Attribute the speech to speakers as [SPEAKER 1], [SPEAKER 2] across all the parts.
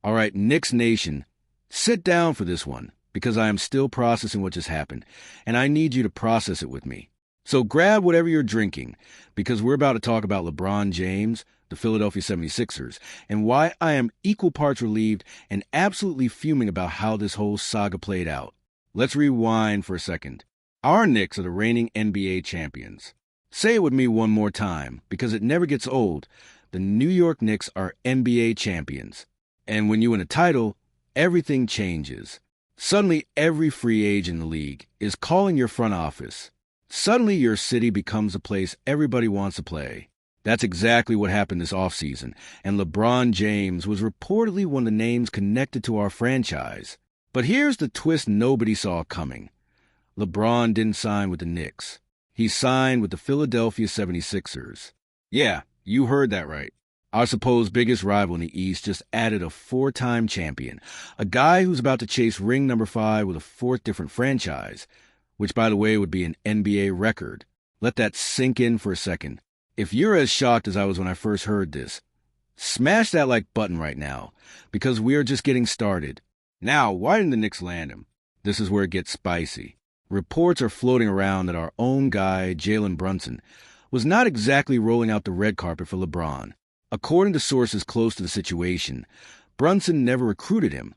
[SPEAKER 1] All right, Knicks Nation, sit down for this one, because I am still processing what just happened, and I need you to process it with me. So grab whatever you're drinking, because we're about to talk about LeBron James, the Philadelphia 76ers, and why I am equal parts relieved and absolutely fuming about how this whole saga played out. Let's rewind for a second. Our Knicks are the reigning NBA champions. Say it with me one more time, because it never gets old. The New York Knicks are NBA champions. And when you win a title, everything changes. Suddenly, every free agent in the league is calling your front office. Suddenly, your city becomes a place everybody wants to play. That's exactly what happened this offseason, and LeBron James was reportedly one of the names connected to our franchise. But here's the twist nobody saw coming. LeBron didn't sign with the Knicks. He signed with the Philadelphia 76ers. Yeah, you heard that right. Our supposed biggest rival in the East just added a 4-time champion, a guy who's about to chase ring number 5 with a 4th different franchise, which, by the way, would be an NBA record. Let that sink in for a second. If you're as shocked as I was when I first heard this, smash that like button right now, because we are just getting started. Now, why didn't the Knicks land him? This is where it gets spicy. Reports are floating around that our own guy, Jalen Brunson, was not exactly rolling out the red carpet for LeBron. According to sources close to the situation, Brunson never recruited him,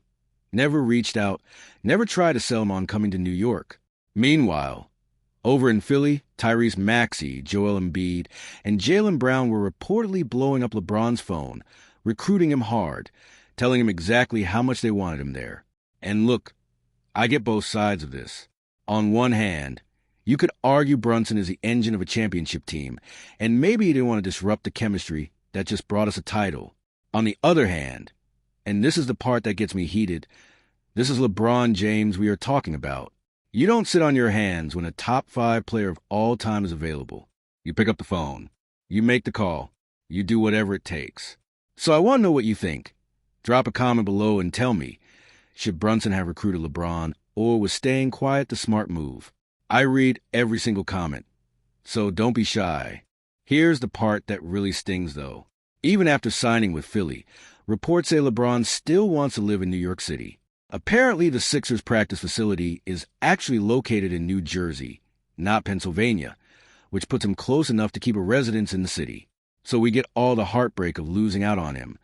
[SPEAKER 1] never reached out, never tried to sell him on coming to New York. Meanwhile, over in Philly, Tyrese Maxey, Joel Embiid, and Jaylen Brown were reportedly blowing up LeBron's phone, recruiting him hard, telling him exactly how much they wanted him there. And look, I get both sides of this. On one hand, you could argue Brunson is the engine of a championship team, and maybe he didn't want to disrupt the chemistry that just brought us a title. On the other hand, and this is the part that gets me heated, this is LeBron James we are talking about. You don't sit on your hands when a top 5 player of all time is available. You pick up the phone. You make the call. You do whatever it takes. So I want to know what you think. Drop a comment below and tell me, should Brunson have recruited LeBron, or was staying quiet the smart move? I read every single comment, so don't be shy. Here's the part that really stings, though. Even after signing with Philly, reports say LeBron still wants to live in New York City. Apparently, the Sixers practice facility is actually located in New Jersey, not Pennsylvania, which puts him close enough to keep a residence in the city. So we get all the heartbreak of losing out on him.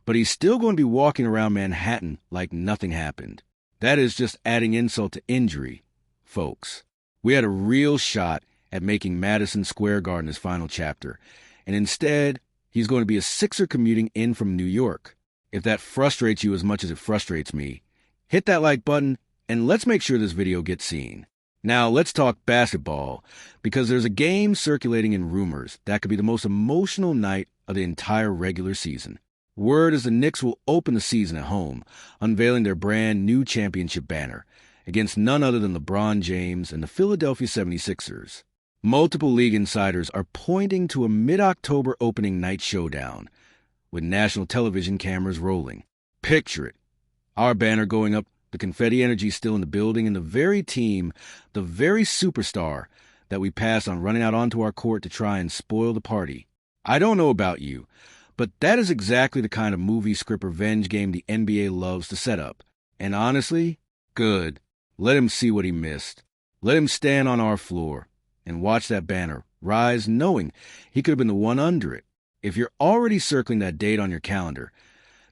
[SPEAKER 1] But he's still going to be walking around Manhattan like nothing happened. That is just adding insult to injury, folks. We had a real shot at making Madison Square Garden his final chapter, and instead, he's going to be a Sixer commuting in from New York. If that frustrates you as much as it frustrates me, hit that like button, and let's make sure this video gets seen. Now, let's talk basketball, because there's a game circulating in rumors that could be the most emotional night of the entire regular season. Word is the Knicks will open the season at home, unveiling their brand new championship banner against none other than LeBron James and the Philadelphia 76ers. Multiple league insiders are pointing to a mid-October opening night showdown, with national television cameras rolling. Picture it. Our banner going up, the confetti energy still in the building, and the very team, the very superstar that we passed on running out onto our court to try and spoil the party. I don't know about you, but that is exactly the kind of movie script revenge game the NBA loves to set up. And honestly, good. Let him see what he missed. Let him stand on our floor and watch that banner rise knowing he could have been the one under it. If you're already circling that date on your calendar,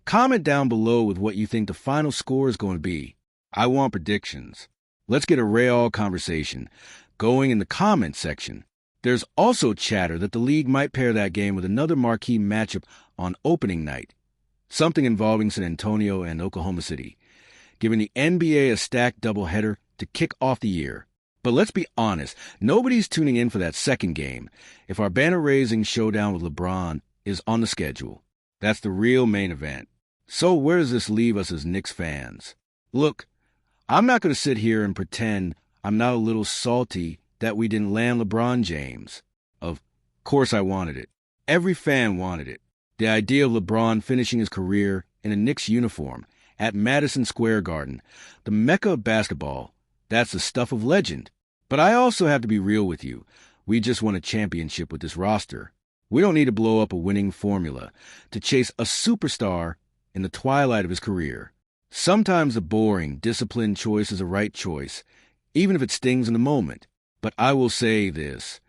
[SPEAKER 1] comment down below with what you think the final score is going to be. I want predictions. Let's get a real conversation going in the comment section. There's also chatter that the league might pair that game with another marquee matchup on opening night, something involving San Antonio and Oklahoma City, giving the NBA a stacked doubleheader to kick off the year. But let's be honest, nobody's tuning in for that second game if our banner-raising showdown with LeBron is on the schedule. That's the real main event. So where does this leave us as Knicks fans? Look, I'm not going to sit here and pretend I'm not a little salty that we didn't land LeBron James. Of course I wanted it. Every fan wanted it. The idea of LeBron finishing his career in a Knicks uniform at Madison Square Garden, the mecca of basketball, that's the stuff of legend. But I also have to be real with you. We just won a championship with this roster. We don't need to blow up a winning formula to chase a superstar in the twilight of his career. Sometimes the boring, disciplined choice is a right choice, even if it stings in the moment. But I will say this.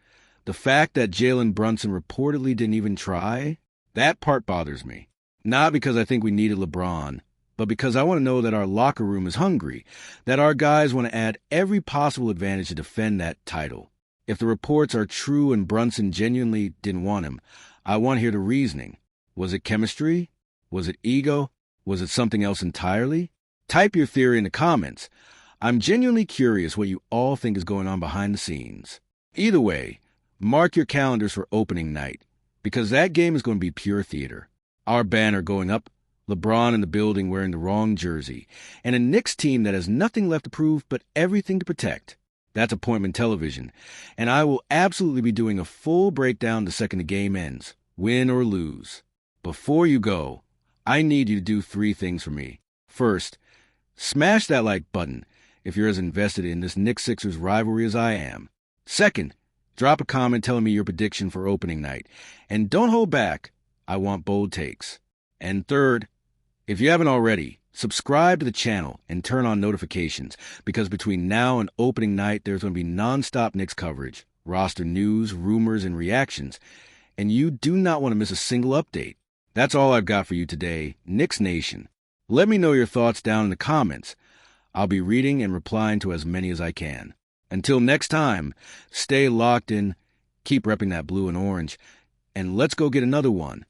[SPEAKER 1] The fact that Jalen Brunson reportedly didn't even try, that part bothers me. Not because I think we needed LeBron, but because I want to know that our locker room is hungry, that our guys want to add every possible advantage to defend that title. If the reports are true and Brunson genuinely didn't want him, I want to hear the reasoning. Was it chemistry? Was it ego? Was it something else entirely? Type your theory in the comments. I'm genuinely curious what you all think is going on behind the scenes. Either way, mark your calendars for opening night, because that game is going to be pure theater. Our banner going up, LeBron in the building wearing the wrong jersey, and a Knicks team that has nothing left to prove but everything to protect. That's appointment television, and I will absolutely be doing a full breakdown the second the game ends, win or lose. Before you go, I need you to do 3 things for me. First, smash that like button if you're as invested in this Knicks-Sixers rivalry as I am. Second, drop a comment telling me your prediction for opening night. And don't hold back. I want bold takes. And third, if you haven't already, subscribe to the channel and turn on notifications, because between now and opening night, there's going to be non-stop Knicks coverage, roster news, rumors, and reactions, and you do not want to miss a single update. That's all I've got for you today, Knicks Nation. Let me know your thoughts down in the comments. I'll be reading and replying to as many as I can. Until next time, stay locked in, keep repping that blue and orange, and let's go get another one.